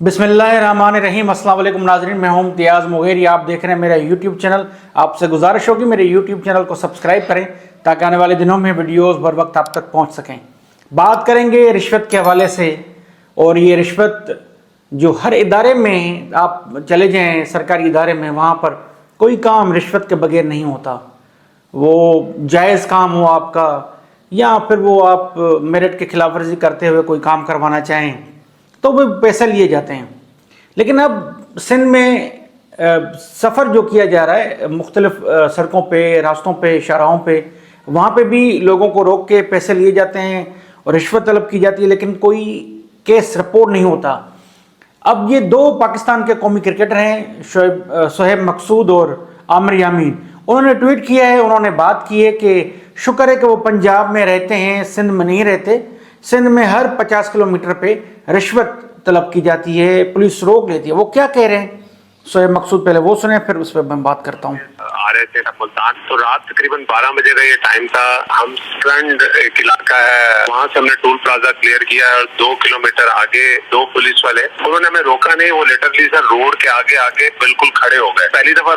بسم اللہ الرحمن الرحیم۔ السلام علیکم ناظرین، میں ہوں امتیاز مغیری، آپ دیکھ رہے ہیں میرا یوٹیوب چینل۔ آپ سے گزارش ہوگی میرے یوٹیوب چینل کو سبسکرائب کریں تاکہ آنے والے دنوں میں ویڈیوز بر وقت آپ تک پہنچ سکیں۔ بات کریں گے رشوت کے حوالے سے، اور یہ رشوت جو ہر ادارے میں آپ چلے جائیں، سرکاری ادارے میں، وہاں پر کوئی کام رشوت کے بغیر نہیں ہوتا۔ وہ جائز کام ہو آپ کا، یا پھر وہ آپ میرٹ کے خلاف ورزی کرتے ہوئے کوئی کام کروانا چاہیں تو وہ پیسے لیے جاتے ہیں۔ لیکن اب سندھ میں سفر جو کیا جا رہا ہے مختلف سڑکوں پہ، راستوں پہ، شاہراہوں پہ، وہاں پہ بھی لوگوں کو روک کے پیسے لیے جاتے ہیں اور رشوت طلب کی جاتی ہے، لیکن کوئی کیس رپورٹ نہیں ہوتا۔ اب یہ دو پاکستان کے قومی کرکٹر ہیں، شعیب مقصود اور عامر یامین، انہوں نے ٹویٹ کیا ہے، انہوں نے بات کی ہے کہ شکر ہے کہ وہ پنجاب میں رہتے ہیں، سندھ میں نہیں رہتے۔ سندھ میں ہر 50 کلومیٹر پہ رشوت طلب کی جاتی ہے، پولیس روک لیتی ہے۔ وہ کیا کہہ رہے ہیں شعیب مقصود، پہلے وہ سنیں پھر اس پہ میں بات کرتا ہوں۔ آ رہے تھے ملتان، تو رات تقریباً 12 بجے کا یہ ٹائم تھا۔ ہم سٹرنڈ ایک علاقہ ہے، وہاں سے ہم نے ٹول پلازا کلیئر کیا اور 2 کلومیٹر آگے 2 پولیس والے، انہوں نے ہمیں روکا نہیں، وہ لیٹرلی سر روڈ کے آگے بالکل کھڑے ہو گئے۔ پہلی دفعہ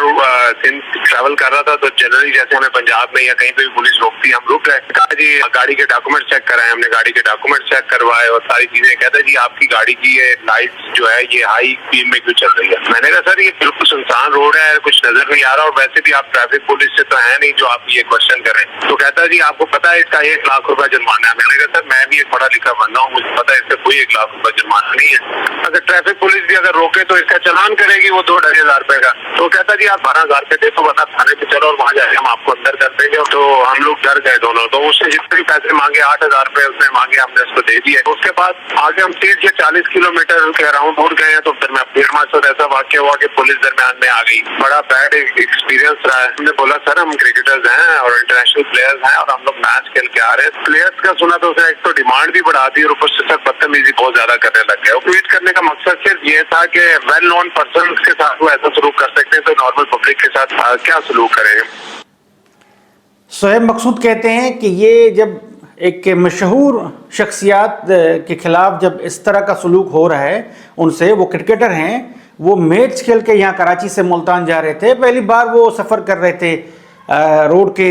سندھ ٹریول کر رہا تھا تو جنرلی جیسے ہمیں پنجاب میں یا کہیں پہ بھی پولیس روکتی ہے، ہم رک گئے۔ کہا جی گاڑی کے ڈاکومنٹ چیک کرائے، ہم نے گاڑی کے ڈاکومنٹ چیک کروائے اور ساری چیزیں۔ کہتا جی آپ کی گاڑی کی یہ لائٹ جو ہے یہ ہائی اسپیڈ میں کیوں چل رہی ہے؟ میں نے کہا سر یہ بالکل سنسان روڈ ہے، کچھ نظر نہیں آ رہا، اور ویسے بھی آپ ٹریفک پولیس سے تو ہے نہیں جو آپ یہ کوشچن کریں۔ تو کہتا جی آپ کو پتا ہے اس کا 1 لاکھ روپے جرمانہ ہے۔ میں نے کہا سر میں بھی ایک پڑھا لکھا بندہ ہوں، مجھے پتا ہے اس سے کوئی 1 لاکھ روپے جرمانہ نہیں ہے۔ اگر ٹریفک پولیس بھی اگر روکے تو اس کا چلان کرے گی وہ 2-2.5 روپے کا۔ تو کہتا جی آپ 12,000 روپے دے تو بتا تھانے پہ چلو اور وہاں جا کے ہم آپ کو اندر کر دیں گے۔ تو ہم لوگ ڈر گئے دونوں، تو اس نے جتنے بھی پیسے مانگے 8,000 روپے اس نے مانگے، ہم نے اس کو دے دیے۔ اس کے بعد آگے ہم 30 یا 40 کلومیٹر کے اراؤنڈ دور گئے ہیں، تو پھر میں پھر ہمارے ساتھ ایسا واقعہ ہوا کہ پولیس درمیان میں آ گئی۔ بڑا بیڈ ایکسپیرینس رہا ہے۔ ہم نے بولا سر ہم کرکٹرز ہیں اور انٹرنیشنل پلیئرز ہیں اور ہم لوگ میچ کھیل کے آ رہے ہیں۔ پلیئرز کا سنا تو اسے ایک تو ڈیمانڈ بھی بڑھا دی اور اوپر سے سر بدتمیزی بہت زیادہ کرنے لگ گئے۔ ٹویٹ کرنے کا مقصد صرف یہ تھا کہ ویل نون پرسنز کے ساتھ وہ ایسا سلوک کر سکتے ہیں تو نارمل پبلک کے ساتھ کیا سلوک کریں گے۔ شعیب مقصود کہتے ہیں کہ یہ جب ایک مشہور شخصیات کے خلاف جب اس طرح کا سلوک ہو رہا ہے ان سے، وہ کرکٹر ہیں، وہ میچ کھیل کے یہاں کراچی سے ملتان جا رہے تھے، پہلی بار وہ سفر کر رہے تھے روڈ کے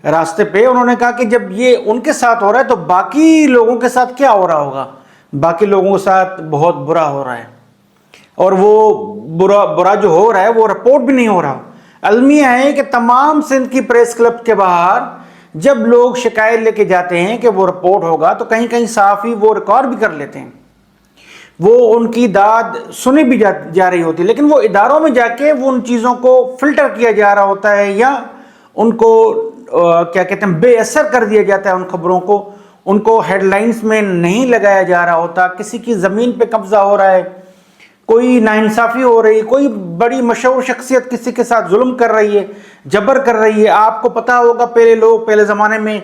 راستے پہ، انہوں نے کہا کہ جب یہ ان کے ساتھ ہو رہا ہے تو باقی لوگوں کے ساتھ کیا ہو رہا ہوگا؟ باقی لوگوں کے ساتھ بہت برا ہو رہا ہے، اور وہ برا جو ہو رہا ہے وہ رپورٹ بھی نہیں ہو رہا۔ المیہ ہے کہ تمام سندھ کی پریس کلب کے باہر جب لوگ شکایت لے کے جاتے ہیں کہ وہ رپورٹ ہوگا تو کہیں کہیں صحافی وہ ریکارڈ بھی کر لیتے ہیں، وہ ان کی داد سنی بھی جا رہی ہوتی ہے، لیکن وہ اداروں میں جا کے وہ ان چیزوں کو فلٹر کیا جا رہا ہوتا ہے، یا ان کو کیا کہتے ہیں بے اثر کر دیا جاتا ہے، ان خبروں کو ان کو ہیڈ لائنز میں نہیں لگایا جا رہا ہوتا۔ کسی کی زمین پہ قبضہ ہو رہا ہے، کوئی ناانصافی ہو رہی ہے، کوئی بڑی مشہور شخصیت کسی کے ساتھ ظلم کر رہی ہے، جبر کر رہی ہے۔ آپ کو پتا ہوگا پہلے زمانے میں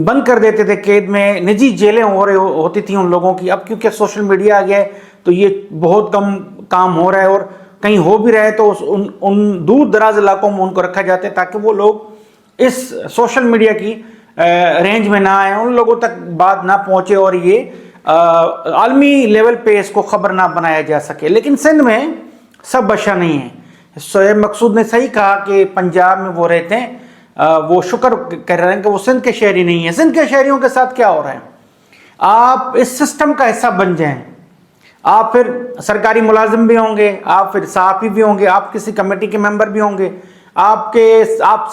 بند کر دیتے تھے قید میں، نجی جیلیں ہوتی تھیں ان لوگوں کی۔ اب کیونکہ سوشل میڈیا آ گیا ہے تو یہ بہت کم کام ہو رہا ہے، اور کہیں ہو بھی رہا ہے تو ان دور دراز علاقوں میں ان کو رکھا جاتا ہے تاکہ وہ لوگ اس سوشل میڈیا کی رینج میں نہ آئیں، ان لوگوں تک بات نہ پہنچے اور یہ عالمی لیول پہ اس کو خبر نہ بنایا جا سکے۔ لیکن سندھ میں سب بادشاہ نہیں ہیں۔ شعیب مقصود نے صحیح کہا کہ پنجاب میں وہ رہتے ہیں، وہ شکر کر رہے ہیں کہ وہ سندھ کے شہری نہیں ہیں۔ سندھ کے شہریوں کے ساتھ کیا ہو رہا ہے؟ آپ اس سسٹم کا حصہ بن جائیں، آپ پھر سرکاری ملازم بھی ہوں گے، آپ پھر صحافی بھی ہوں گے، آپ کسی کمیٹی کے ممبر بھی ہوں گے، آپ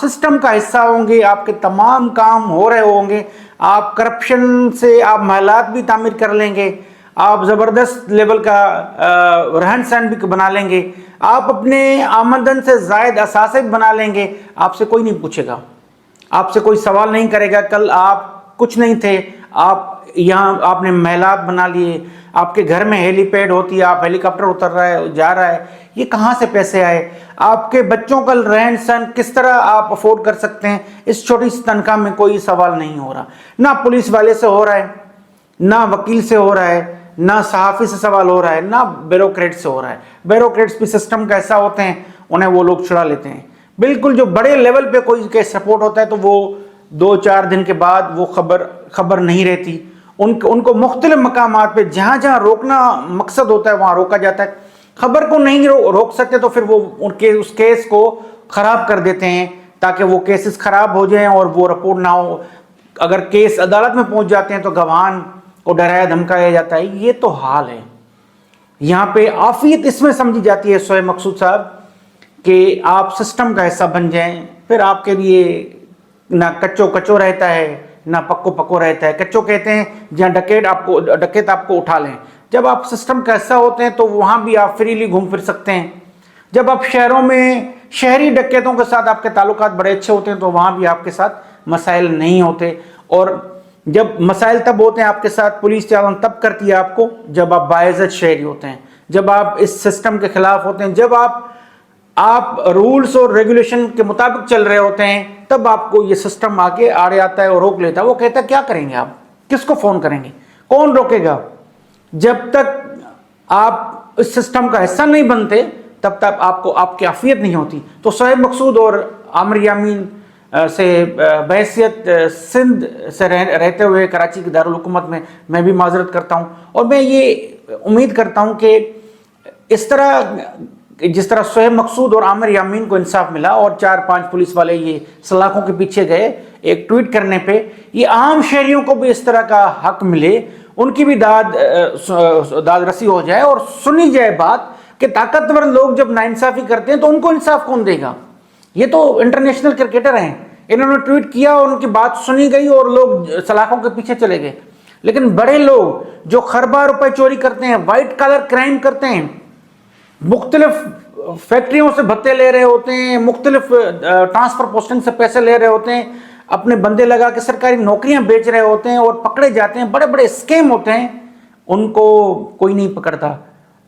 سسٹم کا حصہ ہوں گے، آپ کے تمام کام ہو رہے ہوں گے، آپ کرپشن سے آپ محلات بھی تعمیر کر لیں گے، آپ زبردست لیول کا رہن سہن بھی بنا لیں گے، آپ اپنے آمدن سے زائد اثاثے بنا لیں گے، آپ سے کوئی نہیں پوچھے گا، آپ سے کوئی سوال نہیں کرے گا۔ کل آپ کچھ نہیں تھے، آپ نے محلات بنا لیے، آپ کے گھر میں ہیلی پیڈ ہوتی ہے، آپ ہیلی کاپٹر اتر رہا ہے جا رہا ہے، یہ کہاں سے پیسے آئے؟ آپ کے بچوں کا رہن سہن کس طرح آپ افورڈ کر سکتے ہیں؟ اس چھوٹی سی تنخواہ میں کوئی سوال نہیں ہو رہا، نہ پولیس والے سے ہو رہا ہے، نہ وکیل سے ہو رہا ہے، نہ صحافی سے سوال ہو رہا ہے، نہ بیوروکریٹ سے ہو رہا ہے۔ بیوروکریٹس بھی سسٹم کا ایسا ہوتے ہیں، انہیں وہ لوگ چھڑا لیتے ہیں۔ بالکل جو بڑے لیول پہ کوئی کیس رپورٹ ہوتا ہے تو وہ 2-4 دن کے بعد وہ خبر نہیں رہتی، ان کو مختلف مقامات پہ جہاں جہاں روکنا مقصد ہوتا ہے وہاں روکا جاتا ہے. خبر کو نہیں روک سکتے تو پھر وہ اس کیس کو خراب کر دیتے ہیں تاکہ وہ کیسز خراب ہو جائیں اور وہ رپورٹ نہ ہو. اگر کیس عدالت میں پہنچ جاتے ہیں تو گواہان کو ڈرایا دھمکایا جاتا ہے. یہ تو حال ہے. یہاں پہ عافیت اس میں سمجھی جاتی ہے سہیب مقصود صاحب کہ آپ سسٹم کا حصہ بن جائیں, پھر آپ کے لیے نہ کچو کچو رہتا ہے نہ پکو پکو رہتا ہے. کچو کہتے ہیں جہاں ڈکیت آپ کو اٹھا لیں. جب آپ سسٹم کا حصہ ہوتے ہیں تو وہاں بھی آپ فریلی گھوم پھر سکتے ہیں. جب آپ شہروں میں شہری ڈکیتوں کے ساتھ آپ کے تعلقات بڑے اچھے ہوتے ہیں تو وہاں بھی آپ کے ساتھ مسائل نہیں ہوتے. اور جب مسائل تب ہوتے ہیں آپ کے ساتھ, پولیس چالان تب کرتی ہے آپ کو جب آپ باعزت شہری ہوتے ہیں, جب آپ اس سسٹم کے خلاف ہوتے ہیں, جب آپ رولز اور ریگولیشن کے مطابق چل رہے ہوتے ہیں, تب آپ کو یہ سسٹم آگے آڑے آتا ہے اور روک لیتا ہے. وہ کہتا ہے کیا کریں گے آپ, کس کو فون کریں گے, کون روکے گا. جب تک آپ اس سسٹم کا حصہ نہیں بنتے تب تک آپ کو آپ کی عافیت نہیں ہوتی. تو سہیب مقصود اور عامر یامین سے بحیثیت سندھ سے رہتے ہوئے کراچی کی دارالحکومت میں بھی معذرت کرتا ہوں. اور میں یہ امید کرتا ہوں کہ جس طرح سہیب مقصود اور عامر یامین کو انصاف ملا اور 4-5 پولیس والے یہ سلاخوں کے پیچھے گئے ایک ٹویٹ کرنے پہ, یہ عام شہریوں کو بھی اس طرح کا حق ملے, ان کی بھی داد رسی ہو جائے اور سنی جائے بات کہ طاقتور لوگ جب ناانصافی کرتے ہیں تو ان کو انصاف کون دے گا. یہ تو انٹرنیشنل کرکٹر ہیں, انہوں نے ٹویٹ کیا اور ان کی بات سنی گئی اور لوگ سلاخوں کے پیچھے چلے گئے. لیکن بڑے لوگ جو خربہ روپے چوری کرتے ہیں, وائٹ کالر کرائم کرتے ہیں, مختلف فیکٹریوں سے بھتے لے رہے ہوتے ہیں, مختلف ٹرانسفر پوسٹنگ سے پیسے لے رہے ہوتے ہیں, اپنے بندے لگا کے سرکاری نوکریاں بیچ رہے ہوتے ہیں اور پکڑے جاتے ہیں, بڑے بڑے اسکیم ہوتے ہیں, ان کو کوئی نہیں پکڑتا.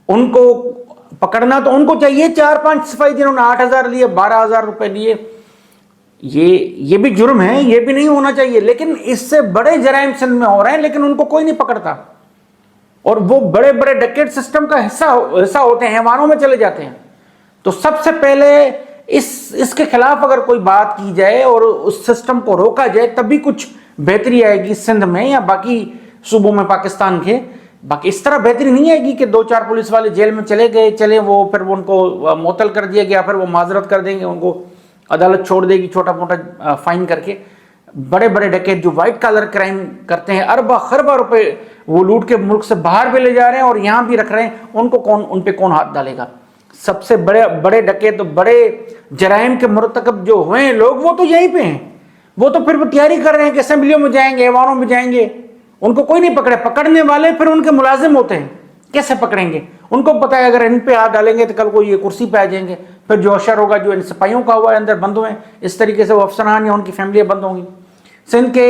ان کو پکڑنا تو ان کو چاہیے 4-5 صفائی جنہوں نے 8,000 لیے, 12,000 روپے لیے. یہ بھی جرم ہے, یہ بھی نہیں ہونا چاہیے, لیکن اس سے بڑے جرائم سندھ میں ہو رہے ہیں لیکن ان کو کوئی نہیں پکڑتا. اور وہ بڑے بڑے ڈکیٹ سسٹم کا حصہ ہوتے ہیں, ایوانوں میں چلے جاتے ہیں. تو سب سے پہلے اس کے خلاف اگر کوئی بات کی جائے اور اس سسٹم کو روکا جائے تبھی کچھ بہتری آئے گی سندھ میں یا باقی صوبوں میں پاکستان کے. باقی اس طرح بہتری نہیں آئے گی کہ 2-4 پولیس والے جیل میں چلے وہ پھر ان کو معطل کر دیا گیا, پھر وہ معذرت کر دیں گے, ان کو عدالت چھوڑ دے گی چھوٹا موٹا فائن کر کے. بڑے بڑے ڈکیت جو وائٹ کالر کرائم کرتے ہیں, اربا خربہ روپے وہ لوٹ کے ملک سے باہر بھی لے جا رہے ہیں اور یہاں بھی رکھ رہے ہیں, ان پہ کون ہاتھ ڈالے گا. سب سے بڑے ڈکیت, بڑے جرائم کے مرتکب جو ہوئے ہیں لوگ وہ تو یہیں پہ ہیں. وہ تو پھر وہ تیاری کر رہے ہیں کہ اسمبلیوں میں جائیں گے, ایوانوں میں جائیں گے, ان کو کوئی نہیں پکڑے. پکڑنے والے پھر ان کے ملازم ہوتے ہیں, کیسے پکڑیں گے؟ ان کو پتا ہے اگر ان پہ ہاتھ ڈالیں گے تو کل کو یہ کرسی پہ آ جائیں گے, پھر جو اشر ہوگا جو ان سپاہیوں کا ہوا ہے اندر بند ہوئے, اس طریقے سے وہ افسران یا ان کی فیملیاں بند ہوں گی. سندھ کے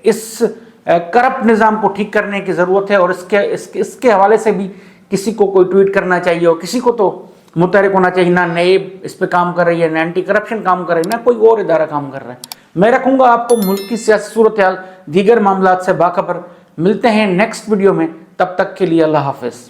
اس کرپٹ نظام کو ٹھیک کرنے کی ضرورت ہے اور اس کے حوالے سے بھی کسی کو کوئی ٹویٹ کرنا چاہیے اور کسی کو تو متحرک ہونا چاہیے. نہ نیب اس پہ کام کر رہی ہے, نہ اینٹی کرپشن کام کر رہی ہے, نہ کوئی اور ادارہ کام کر رہا ہے. میں رکھوں گا آپ کو ملک کی سیاسی صورتحال دیگر معاملات سے باخبر. ملتے ہیں نیکسٹ ویڈیو میں, تب تک کے لیے اللہ حافظ.